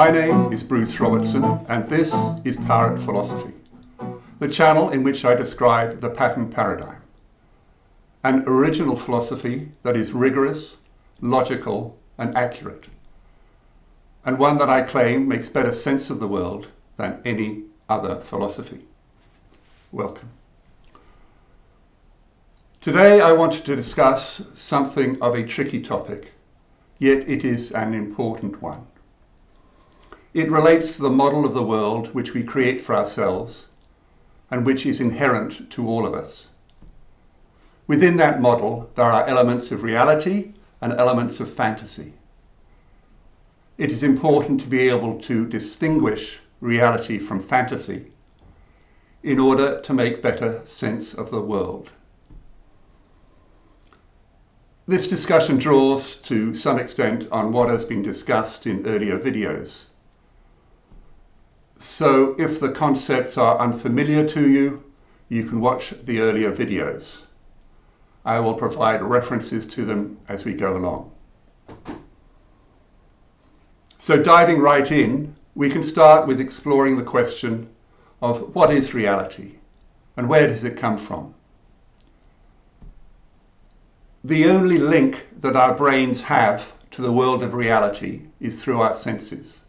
My name is Bruce Robertson, and this is Parrot Philosophy, the channel in which I describe the pattern paradigm, an original philosophy that is rigorous, logical, and accurate, and one that I claim makes better sense of the world than any other philosophy. Welcome. Today I wanted to discuss something of a tricky topic, yet it is an important one. It relates to the model of the world which we create for ourselves and which is inherent to all of us. Within that model, there are elements of reality and elements of fantasy. It is important to be able to distinguish reality from fantasy in order to make better sense of the world. This discussion draws to some extent on what has been discussed in earlier videos. So if the concepts are unfamiliar to you, you can watch the earlier videos. I will provide references to them as we go along. So diving right in, we can start with exploring the question of what is reality and where does it come from? The only link that our brains have to the world of reality is through our senses.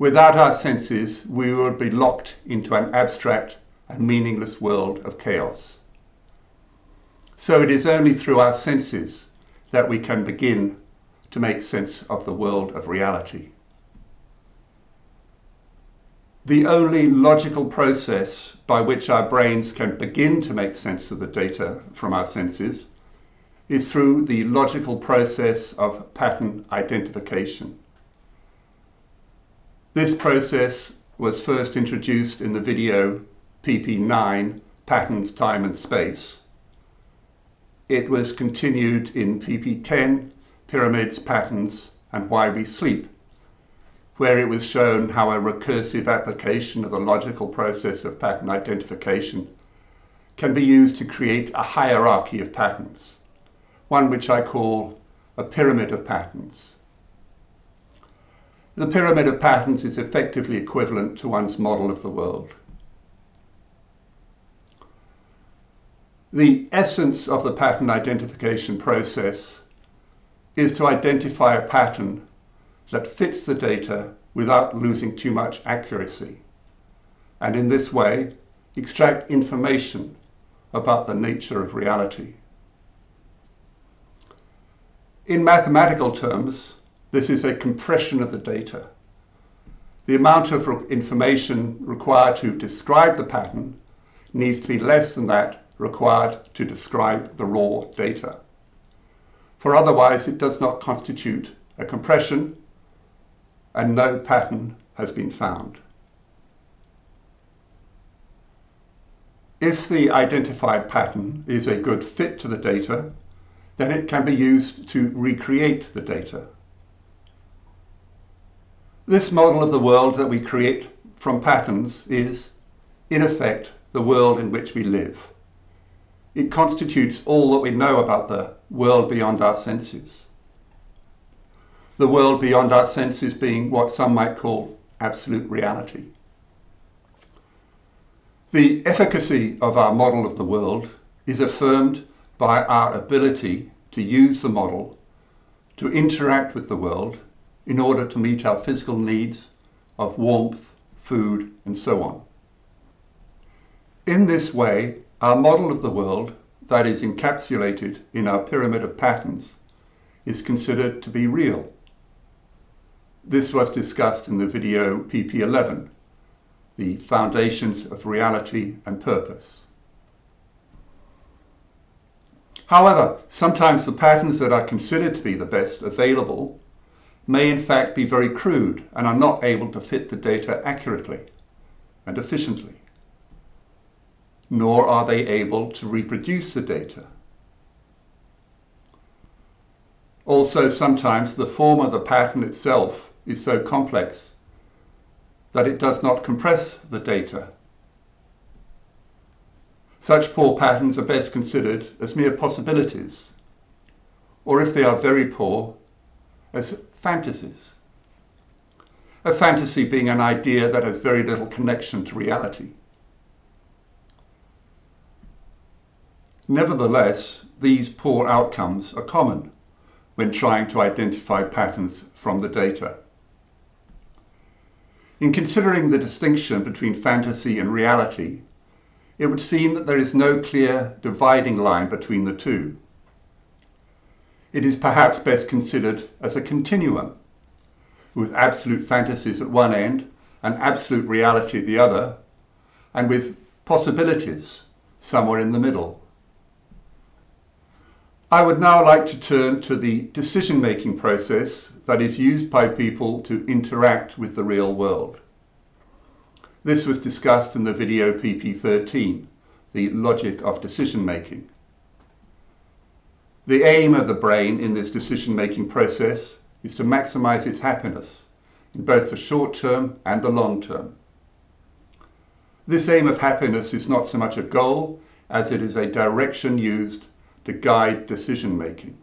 Without our senses, we would be locked into an abstract and meaningless world of chaos. So it is only through our senses that we can begin to make sense of the world of reality. The only logical process by which our brains can begin to make sense of the data from our senses is through the logical process of pattern identification. This process was first introduced in the video PP9, Patterns, Time and Space. It was continued in PP10, Pyramids, Patterns and Why We Sleep, where it was shown how a recursive application of the logical process of pattern identification can be used to create a hierarchy of patterns, one which I call a pyramid of patterns. The pyramid of patterns is effectively equivalent to one's model of the world. The essence of the pattern identification process is to identify a pattern that fits the data without losing too much accuracy, and in this way extract information about the nature of reality. In mathematical terms, this is a compression of the data. The amount of information required to describe the pattern needs to be less than that required to describe the raw data. For otherwise, it does not constitute a compression and no pattern has been found. If the identified pattern is a good fit to the data, then it can be used to recreate the data. This model of the world that we create from patterns is, in effect, the world in which we live. It constitutes all that we know about the world beyond our senses. The world beyond our senses being what some might call absolute reality. The efficacy of our model of the world is affirmed by our ability to use the model to interact with the world in order to meet our physical needs of warmth, food, and so on. In this way, our model of the world that is encapsulated in our pyramid of patterns is considered to be real. This was discussed in the video PP11, the foundations of reality and purpose. However, sometimes the patterns that are considered to be the best available may in fact be very crude and are not able to fit the data accurately and efficiently, nor are they able to reproduce the data. Also, sometimes the form of the pattern itself is so complex that it does not compress the data. Such poor patterns are best considered as mere possibilities, or if they are very poor, as fantasies. a fantasy being an idea that has very little connection to reality. Nevertheless, these poor outcomes are common when trying to identify patterns from the data. In considering the distinction between fantasy and reality, it would seem that there is no clear dividing line between the two. It is perhaps best considered as a continuum, with absolute fantasies at one end and absolute reality at the other, and with possibilities somewhere in the middle. I would now like to turn to the decision-making process that is used by people to interact with the real world. This was discussed in the video PP30, the logic of decision-making. The aim of the brain in this decision-making process is to maximize its happiness in both the short term and the long term. This aim of happiness is not so much a goal as it is a direction used to guide decision-making.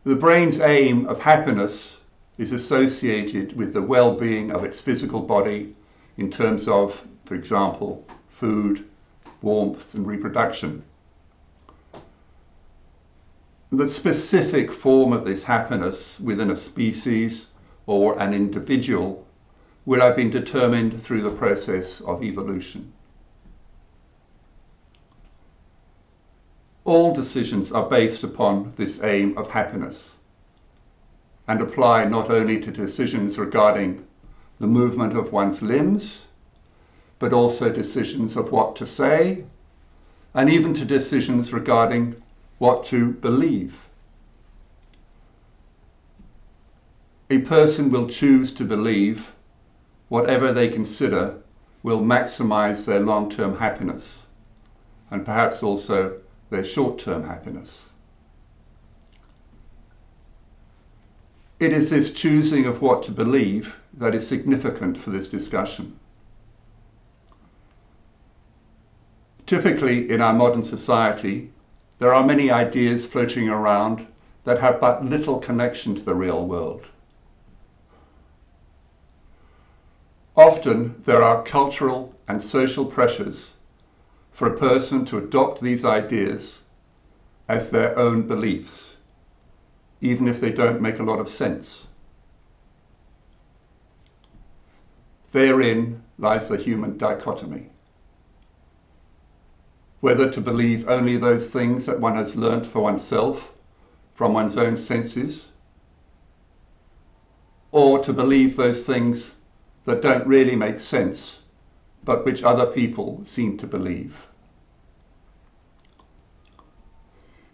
The brain's aim of happiness is associated with the well-being of its physical body in terms of, for example, food, warmth, and reproduction. The specific form of this happiness within a species or an individual will have been determined through the process of evolution. All decisions are based upon this aim of happiness and apply not only to decisions regarding the movement of one's limbs, but also decisions of what to say, and even to decisions regarding what to believe. A person will choose to believe whatever they consider will maximize their long-term happiness, and perhaps also their short-term happiness. It is this choosing of what to believe that is significant for this discussion. Typically, in our modern society, there are many ideas floating around that have but little connection to the real world. Often, there are cultural and social pressures for a person to adopt these ideas as their own beliefs, even if they don't make a lot of sense. Therein lies the human dichotomy. Whether to believe only those things that one has learnt for oneself from one's own senses, or to believe those things that don't really make sense, but which other people seem to believe.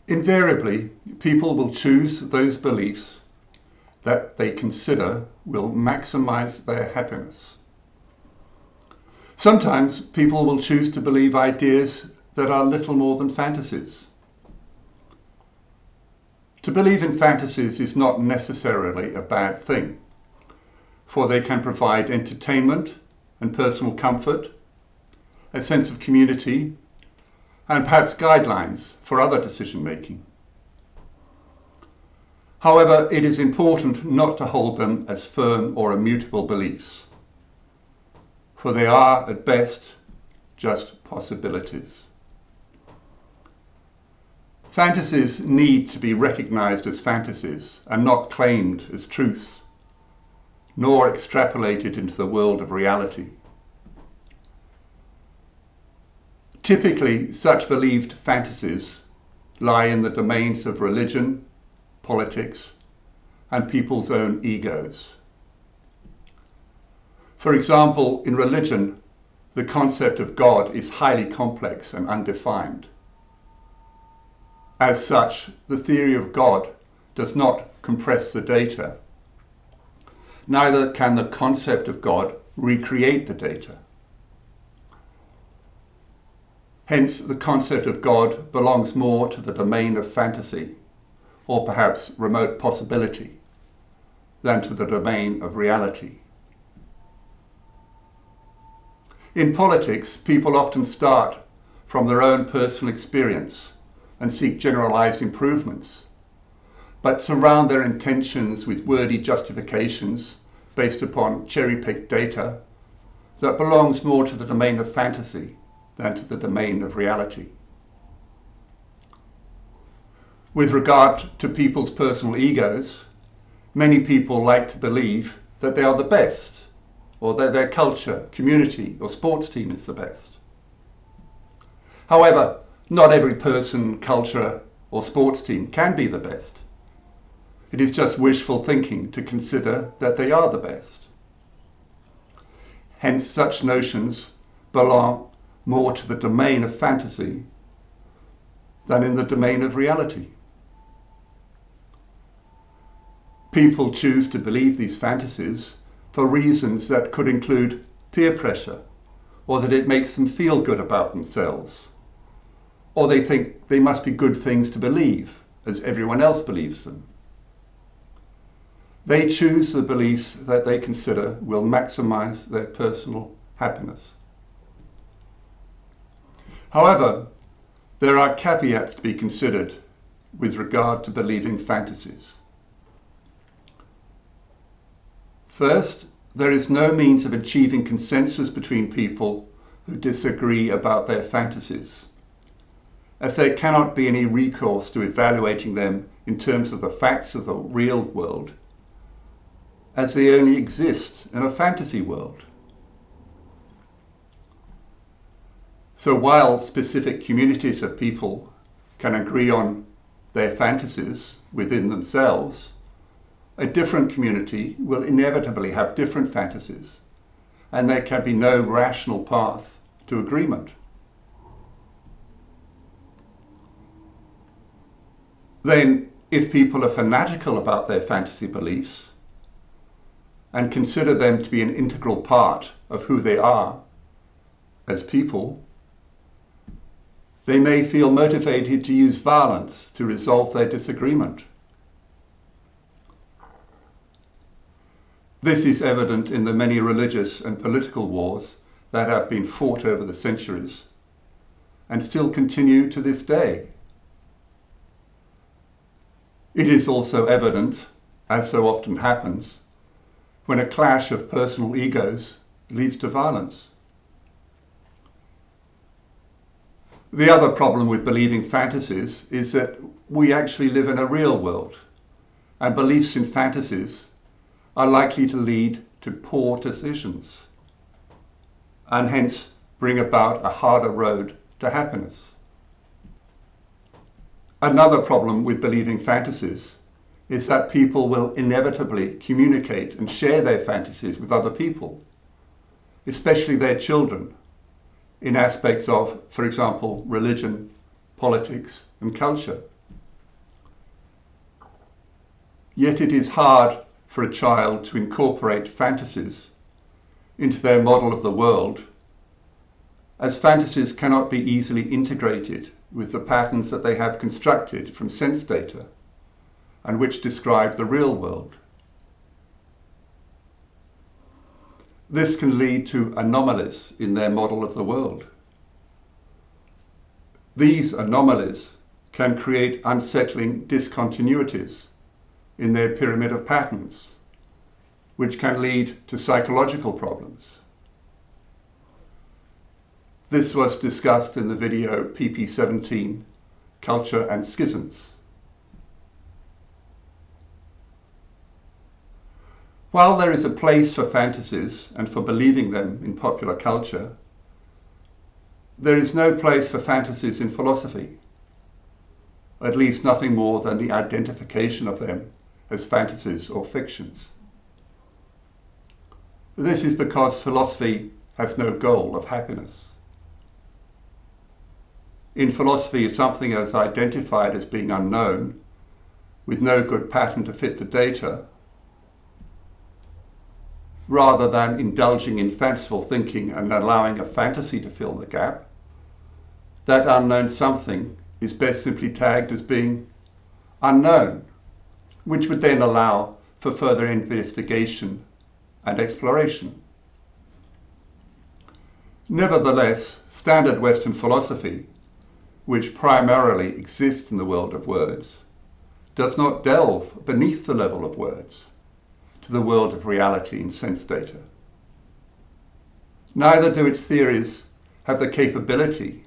Invariably, people will choose those beliefs that they consider will maximize their happiness. Sometimes people will choose to believe ideas that are little more than fantasies. To believe in fantasies is not necessarily a bad thing, for they can provide entertainment and personal comfort, a sense of community, and perhaps guidelines for other decision making. However, it is important not to hold them as firm or immutable beliefs, for they are, at best, just possibilities. Fantasies need to be recognized as fantasies and not claimed as truths, nor extrapolated into the world of reality. Typically, such believed fantasies lie in the domains of religion, politics, and people's own egos. For example, in religion, the concept of God is highly complex and undefined. As such, the theory of God does not compress the data. Neither can the concept of God recreate the data. Hence, the concept of God belongs more to the domain of fantasy, or perhaps remote possibility, than to the domain of reality. In politics, people often start from their own personal experience and seek generalized improvements, but surround their intentions with wordy justifications based upon cherry-picked data that belongs more to the domain of fantasy than to the domain of reality. With regard to people's personal egos, many people like to believe that they are the best, or that their culture, community, or sports team is the best. However, not every person, culture, or sports team can be the best. It is just wishful thinking to consider that they are the best. Hence, such notions belong more to the domain of fantasy than in the domain of reality. People choose to believe these fantasies for reasons that could include peer pressure, or that it makes them feel good about themselves, or they think they must be good things to believe, as everyone else believes them. They choose the beliefs that they consider will maximize their personal happiness. However, there are caveats to be considered with regard to believing fantasies. First, there is no means of achieving consensus between people who disagree about their fantasies, as there cannot be any recourse to evaluating them in terms of the facts of the real world, as they only exist in a fantasy world. So while specific communities of people can agree on their fantasies within themselves, a different community will inevitably have different fantasies, and there can be no rational path to agreement. Then, if people are fanatical about their fantasy beliefs and consider them to be an integral part of who they are as people, they may feel motivated to use violence to resolve their disagreement. This is evident in the many religious and political wars that have been fought over the centuries and still continue to this day. It is also evident, as so often happens, when a clash of personal egos leads to violence. The other problem with believing fantasies is that we actually live in a real world, and beliefs in fantasies are likely to lead to poor decisions, and hence bring about a harder road to happiness. Another problem with believing fantasies is that people will inevitably communicate and share their fantasies with other people, especially their children, in aspects of, for example, religion, politics, and culture. Yet it is hard for a child to incorporate fantasies into their model of the world, as fantasies cannot be easily integrated with the patterns that they have constructed from sense data and which describe the real world. This can lead to anomalies in their model of the world. These anomalies can create unsettling discontinuities in their pyramid of patterns, which can lead to psychological problems. This was discussed in the video PP30, Culture and Schisms. While there is a place for fantasies and for believing them in popular culture, there is no place for fantasies in philosophy, at least nothing more than the identification of them as fantasies or fictions. This is because philosophy has no goal of happiness. In philosophy, if something is identified as being unknown, with no good pattern to fit the data, rather than indulging in fanciful thinking and allowing a fantasy to fill the gap, that unknown something is best simply tagged as being unknown, which would then allow for further investigation and exploration. Nevertheless, standard Western philosophy, which primarily exists in the world of words, does not delve beneath the level of words to the world of reality and sense data. Neither do its theories have the capability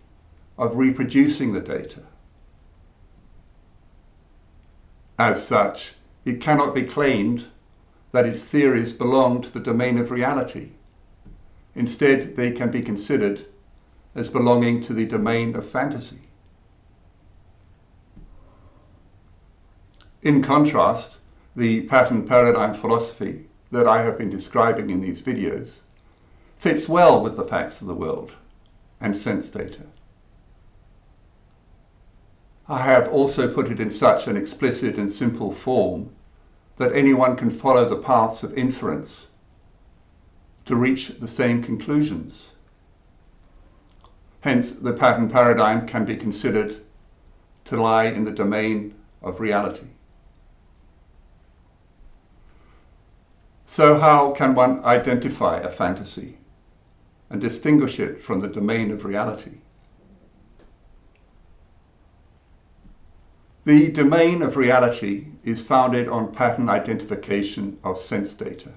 of reproducing the data. As such, it cannot be claimed that its theories belong to the domain of reality. Instead, they can be considered as belonging to the domain of fantasy. In contrast, the pattern paradigm philosophy that I have been describing in these videos fits well with the facts of the world and sense data. I have also put it in such an explicit and simple form that anyone can follow the paths of inference to reach the same conclusions. Hence, the pattern paradigm can be considered to lie in the domain of reality. So how can one identify a fantasy and distinguish it from the domain of reality? The domain of reality is founded on pattern identification of sense data.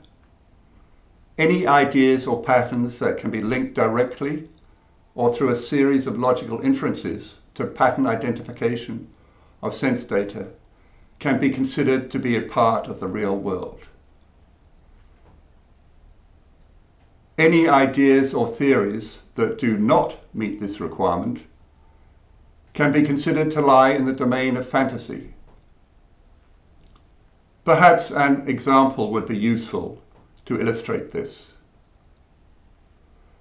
Any ideas or patterns that can be linked directly or through a series of logical inferences to pattern identification of sense data can be considered to be a part of the real world. Any ideas or theories that do not meet this requirement can be considered to lie in the domain of fantasy. Perhaps an example would be useful to illustrate this.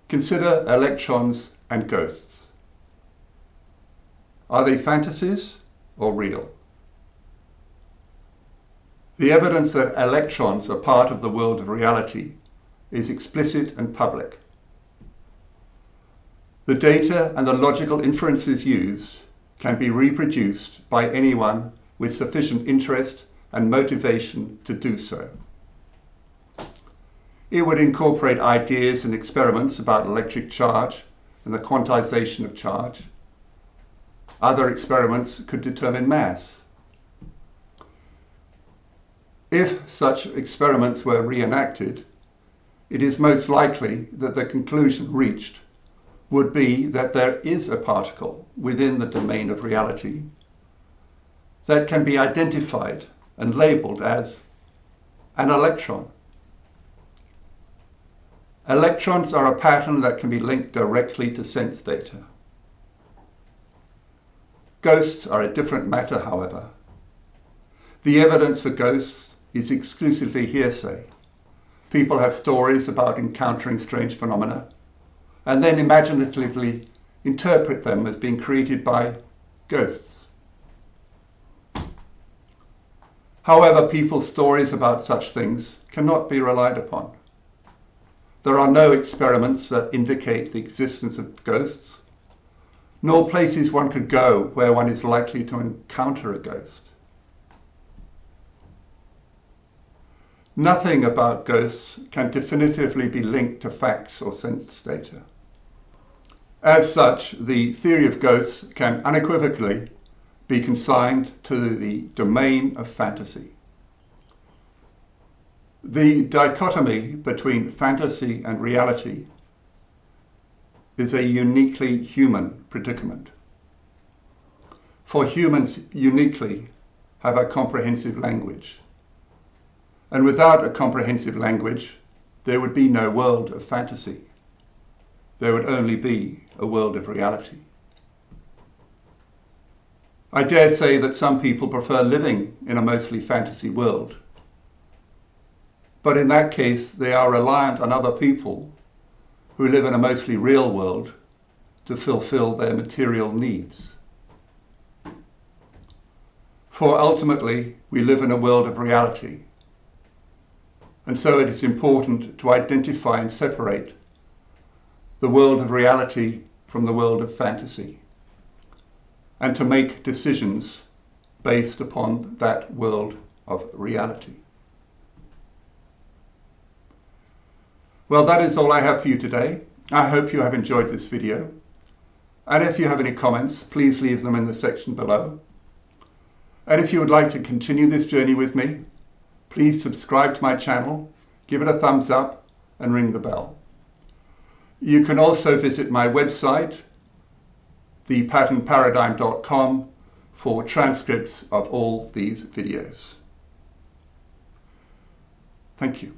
Consider electrons and ghosts. Are they fantasies or real? The evidence that electrons are part of the world of reality is explicit and public. The data and the logical inferences used can be reproduced by anyone with sufficient interest and motivation to do so. It would incorporate ideas and experiments about electric charge and the quantization of charge. Other experiments could determine mass. If such experiments were reenacted, it is most likely that the conclusion reached would be that there is a particle within the domain of reality that can be identified and labeled as an electron. Electrons are a pattern that can be linked directly to sense data. Ghosts are a different matter, however. The evidence for ghosts is exclusively hearsay. People have stories about encountering strange phenomena and then imaginatively interpret them as being created by ghosts. However, people's stories about such things cannot be relied upon. There are no experiments that indicate the existence of ghosts, nor places one could go where one is likely to encounter a ghost. Nothing about ghosts can definitively be linked to facts or sense data. As such, the theory of ghosts can unequivocally be consigned to the domain of fantasy. The dichotomy between fantasy and reality is a uniquely human predicament. For humans uniquely have a comprehensive language. And without a comprehensive language, there would be no world of fantasy. There would only be a world of reality. I dare say that some people prefer living in a mostly fantasy world. But in that case, they are reliant on other people who live in a mostly real world to fulfill their material needs. For ultimately, we live in a world of reality. And so it is important to identify and separate the world of reality from the world of fantasy, and to make decisions based upon that world of reality. Well, that is all I have for you today. I hope you have enjoyed this video. And if you have any comments, please leave them in the section below. And if you would like to continue this journey with me, please subscribe to my channel, give it a thumbs up, and ring the bell. You can also visit my website, thepatternparadigm.com, for transcripts of all these videos. Thank you.